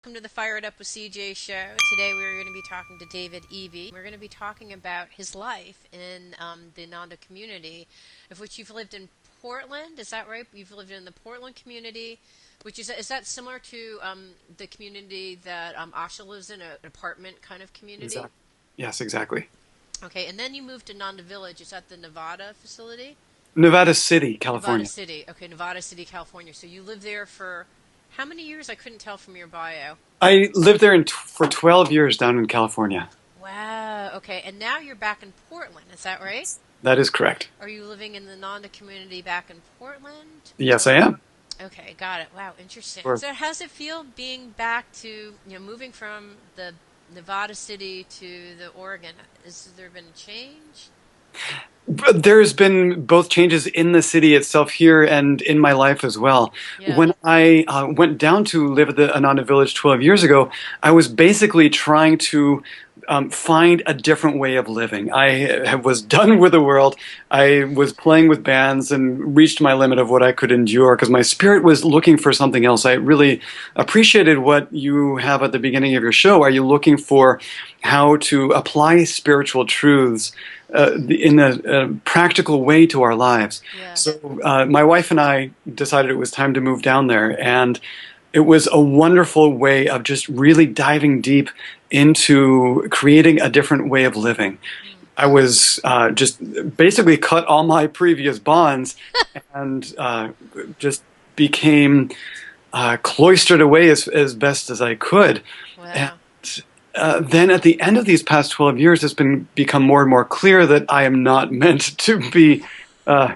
Welcome to the Fire It Up with CJ show. Today we're going to be talking to David Evie. We're going to be talking about his life in the Nanda community, of which you've lived in Portland. Is that right? You've lived in the Portland community, which is that similar to the community that Asha lives in, an apartment kind of community? Exactly. Yes, exactly. Okay, and then you moved to Nanda Village. Is that the Nevada facility? Nevada City, Nevada California. City. Okay, Nevada City, California. So you lived there for how many years? I couldn't tell from your bio. I lived there for 12 years down in California. Wow. Okay. And now you're back in Portland. Is that right? That is correct. Are you living in the Nanda community back in Portland? Yes, I Or am. okay, got it. Wow, interesting. Or- So how does it feel being back to, moving from the Nevada City to the Oregon? Has there been a change? But there's been both changes in the city itself here and in my life as well. Yeah. When I went down to live at the Ananda Village 12 years ago, I was basically trying to find a different way of living. Was done with the world. I was playing with bands and reached my limit of what I could endure because my spirit was looking for something else. I really appreciated what you have at the beginning of your show. Are you looking for how to apply spiritual truths in a practical way to our lives? Yeah. So my wife and I decided it was time to move down there, and it was a wonderful way of just really diving deep into creating a different way of living. I was just basically cut all my previous bonds and just became cloistered away as best as I could. And Wow. then at the end of these past 12 years, it's become more and more clear that I am not meant uh,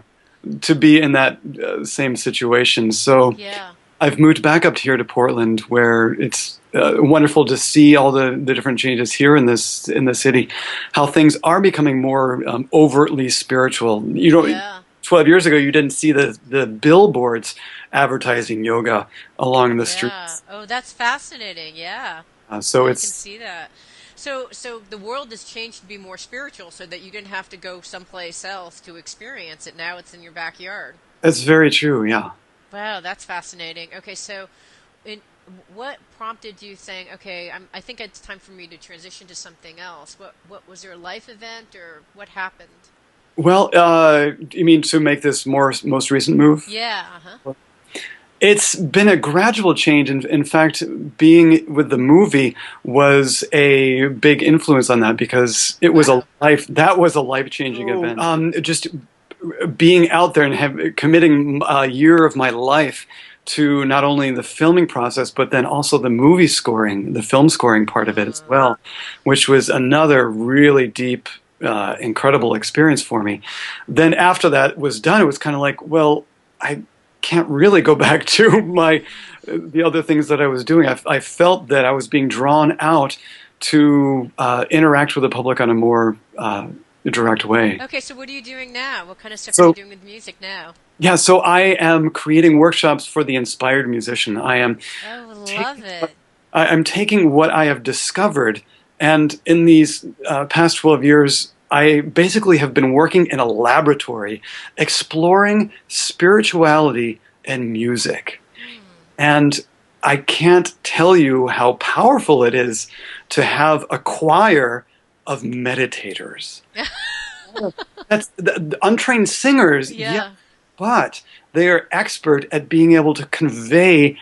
to be in that same situation. So Yeah. I've moved back up here to Portland, where it's wonderful to see all the different changes here in the city, how things are becoming more overtly spiritual. 12 years ago, you didn't see the billboards advertising yoga along the Yeah. streets. Oh, that's fascinating. Yeah. So I can it's see that. So the world has changed to be more spiritual, so that you didn't have to go someplace else to experience it. Now it's in your backyard. it's very true. Yeah. Wow, that's fascinating. Okay, so in, what prompted you saying, okay, I think it's time for me to transition to something else? What was there a life event or what happened? Well, you mean to make this most recent move? Yeah, uh-huh. It's been a gradual change. In fact, being with the movie was a big influence on that because it was Wow. that was a life-changing Oh. event. Just being out there and committing a year of my life to not only the filming process, but then also the movie scoring, the film scoring part of it as Uh, well, which was another really deep, incredible experience for me. Then after that was done, it was kind of like, well, I can't really go back to the other things that I was doing. I felt that I was being drawn out to interact with the public on a more direct way. okay, so what are you doing now? What kind of stuff are you So doing with music now? yeah, so I am creating workshops for the inspired musician. Oh, love Taking, it. I'm taking what I have discovered, and in these past 12 years, I basically have been working in a laboratory exploring spirituality and music. And I can't tell you how powerful it is to have a choir of meditators. That's the untrained singers, yeah, Yeah. but they are expert at being able to convey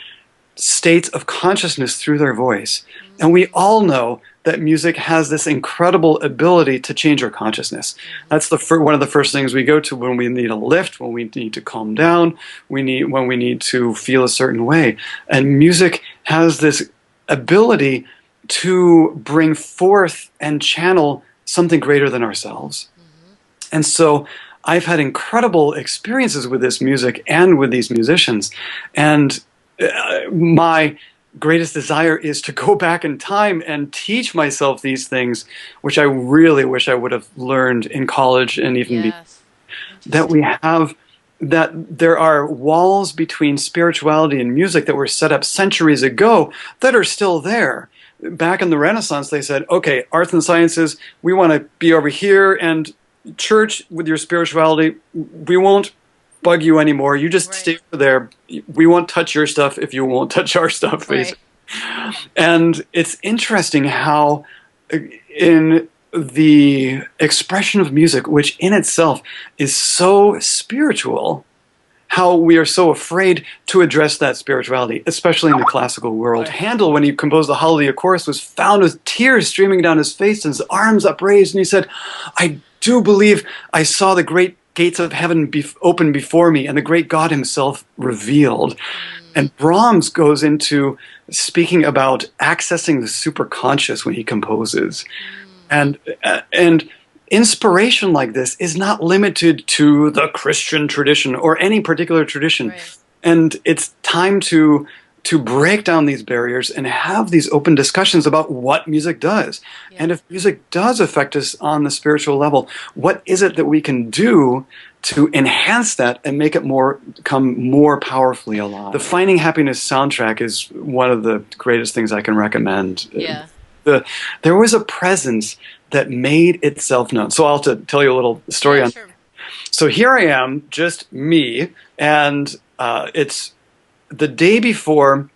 states of consciousness through their voice. And we all know that music has this incredible ability to change our consciousness. That's one of the first things we go to when we need a lift, when we need to calm down, when we need to feel a certain way. And music has this ability to bring forth and channel something greater than ourselves. And so I've had incredible experiences with this music and with these musicians. And my greatest desire is to go back in time and teach myself these things, which I really wish I would have learned in college and even Yes. that Interesting. we have that there are walls between spirituality and music that were set up centuries ago that are still there. Back in the Renaissance, they said, okay, arts and sciences, we want to be over here, and church with your spirituality, we won't bug you anymore. You just Right. stay over there. We won't touch your stuff if you won't touch our stuff, Right. basically. And it's interesting how, in the expression of music, which in itself is so spiritual, how we are so afraid to address that spirituality, especially in the classical world. Handel, when he composed the Hallelujah Chorus, was found with tears streaming down his face and his arms upraised, and he said, "I do believe I saw the great gates of heaven open before me, and the great God himself revealed." And Brahms goes into speaking about accessing the superconscious when he composes. And inspiration like this is not limited to the Christian tradition or any particular tradition. Right. And it's time to break down these barriers and have these open discussions about what music does. Yeah. And if music does affect us on the spiritual level, what is it that we can do to enhance that and make it come more powerfully alive? The Finding Happiness soundtrack is one of the greatest things I can recommend. Yeah. There was a presence that made itself known. So I'll have to tell you a little story Yeah, on. sure. So here I am, just me, and it's the day before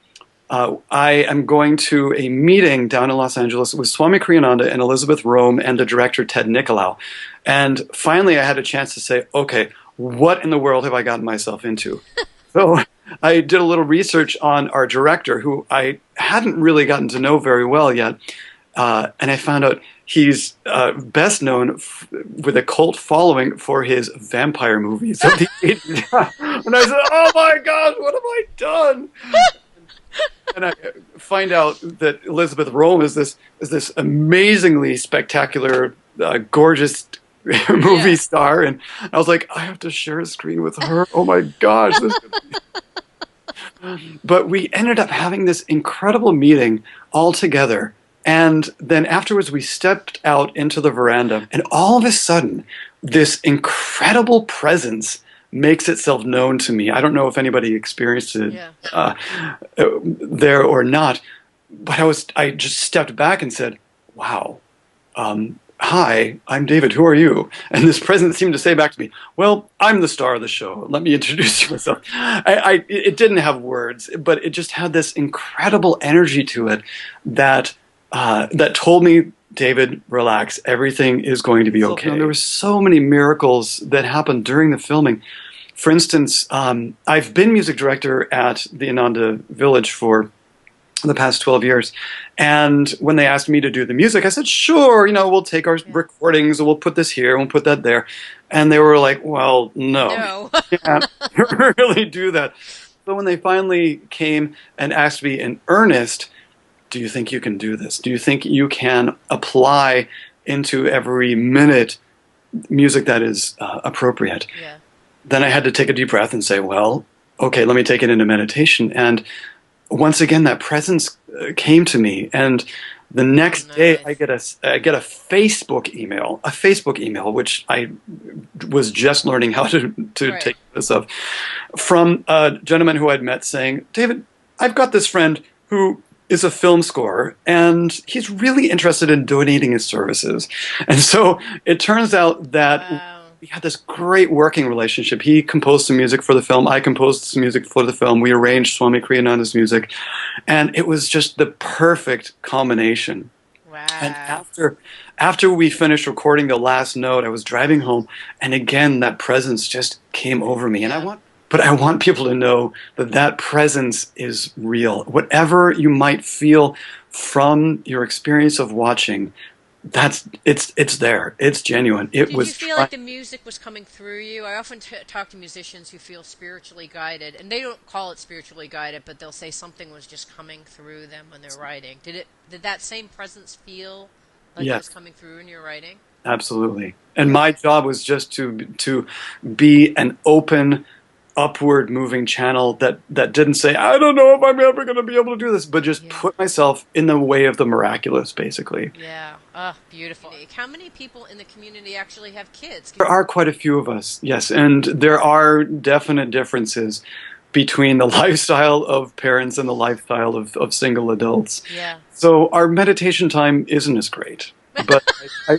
I am going to a meeting down in Los Angeles with Swami Kriyananda and Elizabeth Rome and the director Ted Nicolau. And finally I had a chance to say, okay, what in the world have I gotten myself into? So I did a little research on our director, who I hadn't really gotten to know very well yet. And I found out he's best known with a cult following for his vampire movies of the 80s. And I said, oh my gosh, what have I done? And I find out that Elizabeth Rome is this amazingly spectacular, gorgeous movie star. And I was like, I have to share a screen with her. Oh my gosh. But we ended up having this incredible meeting all together. And then afterwards, we stepped out into the veranda, and all of a sudden, this incredible presence makes itself known to me. I don't know if anybody experienced it there or not, but I just stepped back and said, "Wow, hi, I'm David. Who are you?" And this presence seemed to say back to me, "Well, I'm the star of the show. Let me introduce myself." It didn't have words, but it just had this incredible energy to it that told me, "David, relax. Everything is going to be okay." There were so many miracles that happened during the filming. For instance, I've been music director at the Ananda Village for the past 12 years. And when they asked me to do the music, I said, sure, we'll take our recordings and we'll put this here and we'll put that there. And they were like, well, no. You can't really do that. So when they finally came and asked me in earnest, do you think you can do this? Do you think you can apply into every minute music that is appropriate? Yeah. Then I had to take a deep breath and say, well, okay, let me take it into meditation. And once again, that presence came to me. And the next day, I get a Facebook email, which I was just learning how to take this of, from a gentleman who I'd met saying, David, I've got this friend who is a film scorer, and he's really interested in donating his services. And so it turns out that we had this great working relationship. He composed some music for the film. I composed some music for the film. We arranged Swami Kriyananda's music. And it was just the perfect combination. Wow. And after we finished recording the last note, I was driving home, and again, that presence just came over me. And I want people to know that presence is real. Whatever you might feel from your experience of watching, it's there. It's genuine. Did you feel like the music was coming through you? I often talk to musicians who feel spiritually guided, and they don't call it spiritually guided, but they'll say something was just coming through them when they're writing. Did that same presence feel like it was coming through in your writing? Absolutely. And my job was just to be an open, upward moving channel that didn't say, I don't know if I'm ever going to be able to do this, but just put myself in the way of the miraculous, basically. Yeah. Oh, beautiful. How many people in the community actually have kids? There are quite a few of us, yes, and there are definite differences between the lifestyle of parents and the lifestyle of single adults. Yeah. So our meditation time isn't as great. But okay,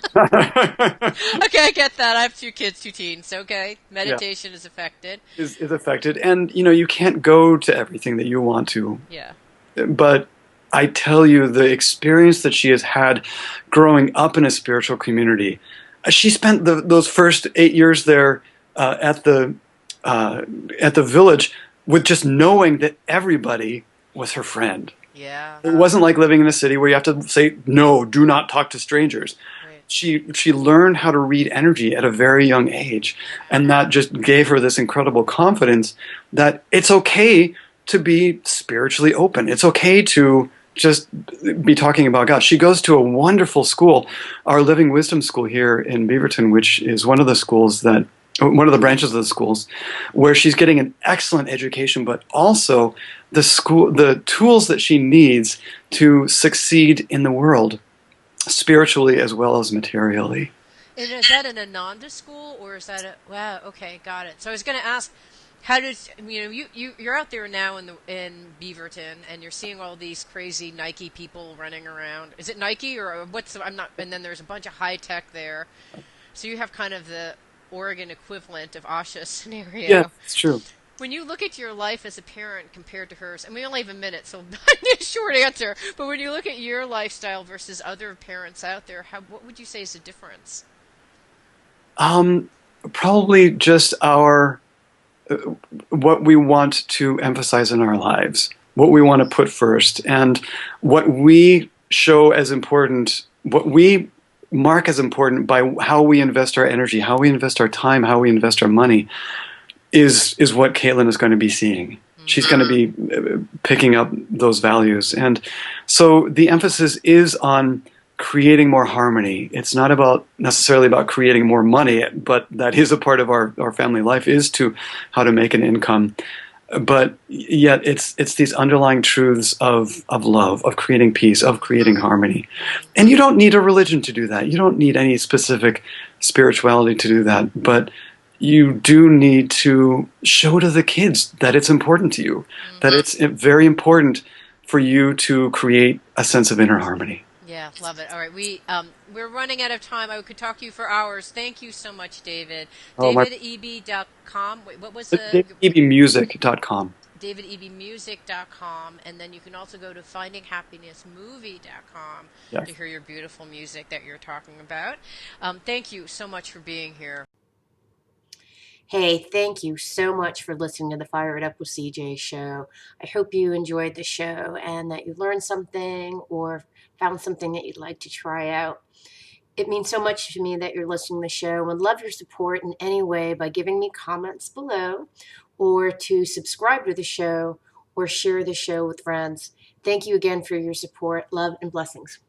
I get that. I have 2 kids, 2 teens. Okay, meditation is affected. Is affected, and you can't go to everything that you want to. Yeah. But I tell you, the experience that she has had growing up in a spiritual community, she spent those first 8 years there uh, at the uh, at the village with just knowing that everybody was her friend. Yeah. It wasn't like living in a city where you have to say, no, do not talk to strangers. Right. She learned how to read energy at a very young age, and that just gave her this incredible confidence that it's okay to be spiritually open. It's okay to just be talking about God. She goes to a wonderful school, our Living Wisdom School here in Beaverton, which is one of the schools that one of the branches of the schools where she's getting an excellent education, but also the tools that she needs to succeed in the world, spiritually as well as materially. And is that an Ananda school or is that a wow? Okay, got it. So I was going to ask, how does you're out there now in Beaverton and you're seeing all these crazy Nike people running around. Is it Nike or what's I'm not? And then there's a bunch of high tech there. So you have kind of the Oregon equivalent of Asha's Yeah, scenario. it's true. When you look at your life as a parent compared to hers, and we only have a minute, so not a short answer, but when you look at your lifestyle versus other parents out there, what would you say is the difference? Um, Probably just our uh, what we want to emphasize in our lives, what we want to put first, and what we show as important, what we mark as important by how we invest our energy, how we invest our time, how we invest our money, is what Caitlin is going to be seeing. She's going to be picking up those values. And so the emphasis is on creating more harmony. It's not about necessarily about creating more money, but that is a part of our family life is to how to make an income. But yet it's these underlying truths of love, of creating peace, of creating harmony. And you don't need a religion to do that. You don't need any specific spirituality to do that. But you do need to show to the kids that it's important to you, that it's very important for you to create a sense of inner harmony. Yeah, love it. All right, we're running out of time. I could talk to you for hours. Thank you so much, David. Oh, my DavidEB.com. Wait, what was the DavidEBmusic.com. DavidEBmusic.com, and then you can also go to FindingHappinessMovie.com Yes. to hear your beautiful music that you're talking about. Thank you so much for being here. Hey, thank you so much for listening to the Fire It Up with CJ show. I hope you enjoyed the show and that you learned something or found something that you'd like to try out. It means so much to me that you're listening to the show and love your support in any way by giving me comments below or to subscribe to the show or share the show with friends. Thank you again for your support. Love and blessings.